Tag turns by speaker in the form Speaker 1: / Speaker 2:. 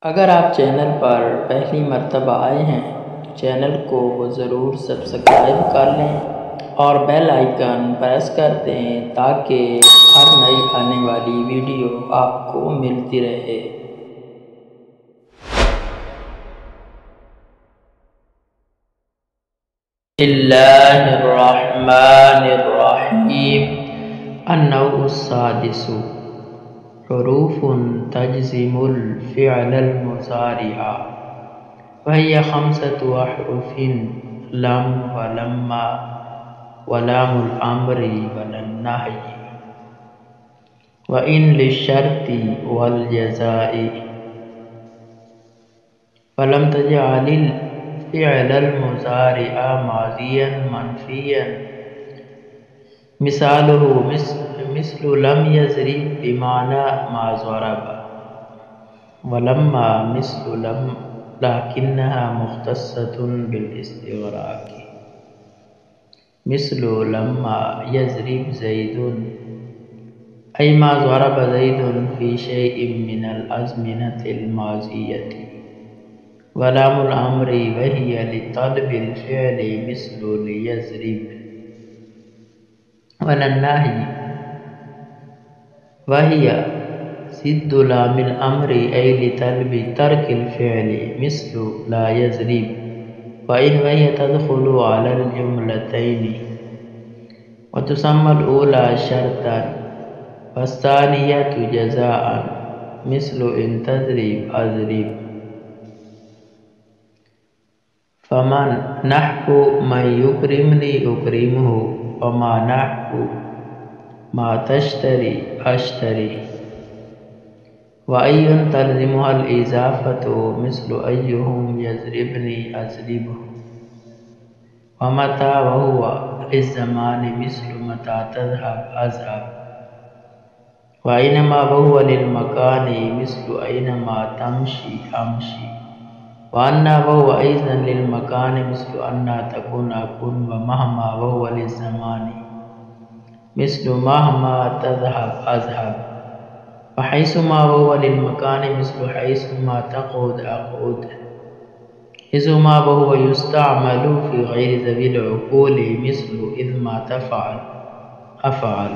Speaker 1: اگر آپ چینل پر پہلی مرتبہ آئے ہیں تو چینل کو ضرور سبسکرائب کر لیں اور بیل آئیکن پریس کر دیں تاکہ ہر نئی آنے والی ویڈیو آپ کو ملتی رہے۔ اللہ الرحمن الرحیم۔ النوع السادس، حروف تجزم الفعل المضارع، وهي 5 أحرف: لم ولما ولام الأمر وللنهي وإن للشرط والجزاء، فلم تجعل الفعل المضارع ماضيا منفيا. مثاله مثل لم يضرب بمعنى ما ضرب، ولما مثل لم لكنها مختصة بالاستغراق، مثل لما يضرب زيد أي ما ضرب زيد في شيء من الأزمنة الماضية. ولام الأمر وهي لطلب الفعل مثل ليضرب. وللنهي وهي ضد لام الأمر أي لطلب ترك الفعل مثل لا يضرب، وهي تدخل على الجملتين، وتسمى الأولى شرطا والثانية جزاء مثل إن تضرب أضرب. فمن نحو من يكرمني أكرمه، وما نحو ما تشتري أشتري. وأي تلزمها الإضافة مثل أيهم يضربني أضربه. ومتى وهو للزمان مثل متى تذهب أذهب. وأينما وهو للمكان مثل أينما تمشي أمشي. وأنا وهو أيضا للمكان مثل أن تكون أكون. ومهما وهو للزمان مثل مهما تذهب أذهب. وحيثما وهو للمكان مثل حيثما تقعد أقعد. إذما وهو يستعمل في غير ذوي العقول مثل إذ ما تفعل أفعل.